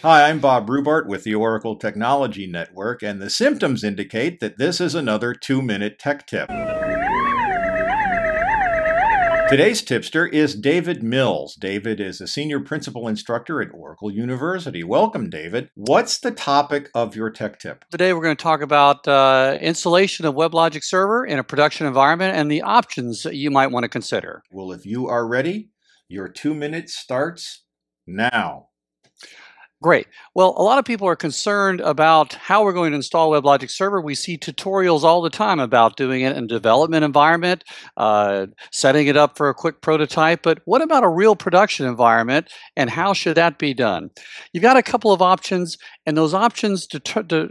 Hi, I'm Bob Rubart with the Oracle Technology Network, and the symptoms indicate that this is another 2-minute tech tip. Today's tipster is David Mills. David is a senior principal instructor at Oracle University. Welcome, David. What's the topic of your tech tip? Today we're going to talk about installation of WebLogic Server in a production environment and the options that you might want to consider. Well, if you are ready, your 2 minutes starts now. Great. Well, a lot of people are concerned about how we're going to install WebLogic Server. We see tutorials all the time about doing it in a development environment, setting it up for a quick prototype. But what about a real production environment, and how should that be done? You've got a couple of options, and those options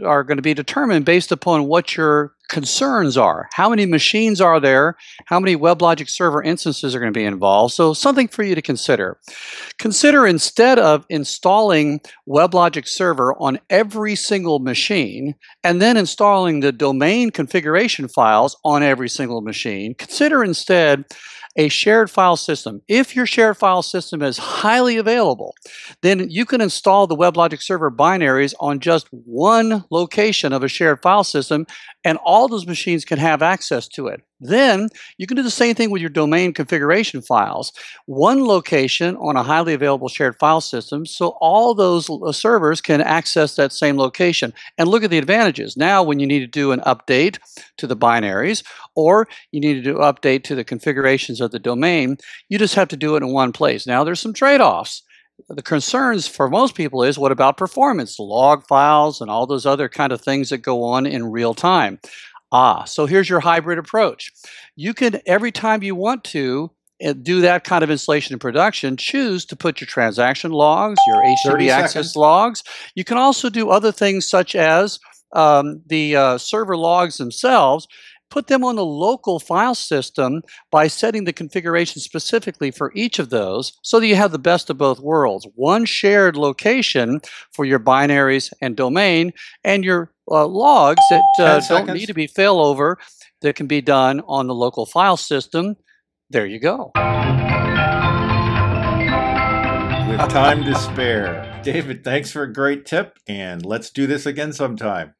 are going to be determined based upon what your concerns are. How many machines are there? How many WebLogic Server instances are going to be involved? So something for you to consider. Consider, instead of installing WebLogic Server on every single machine and then installing the domain configuration files on every single machine, consider instead a shared file system. If your shared file system is highly available, then you can install the WebLogic Server binaries on just one location of a shared file system, and all those machines can have access to it. Then you can do the same thing with your domain configuration files. One location on a highly available shared file system, so all those servers can access that same location. And look at the advantages. Now, when you need to do an update to the binaries, or you need to do an update to the configurations of the domain, you just have to do it in one place. Now, there's some trade-offs. The concerns for most people is, what about performance, the log files, and all those other kind of things that go on in real time? So here's your hybrid approach. You can, every time you want to do that kind of installation in production, choose to put your transaction logs, your HTTP access logs. You can also do other things such as the server logs themselves. Put them on the local file system by setting the configuration specifically for each of those, so that you have the best of both worlds. One shared location for your binaries and domain, and your logs that don't need to be failover, that can be done on the local file system. There you go. With time to spare. David, thanks for a great tip, and let's do this again sometime.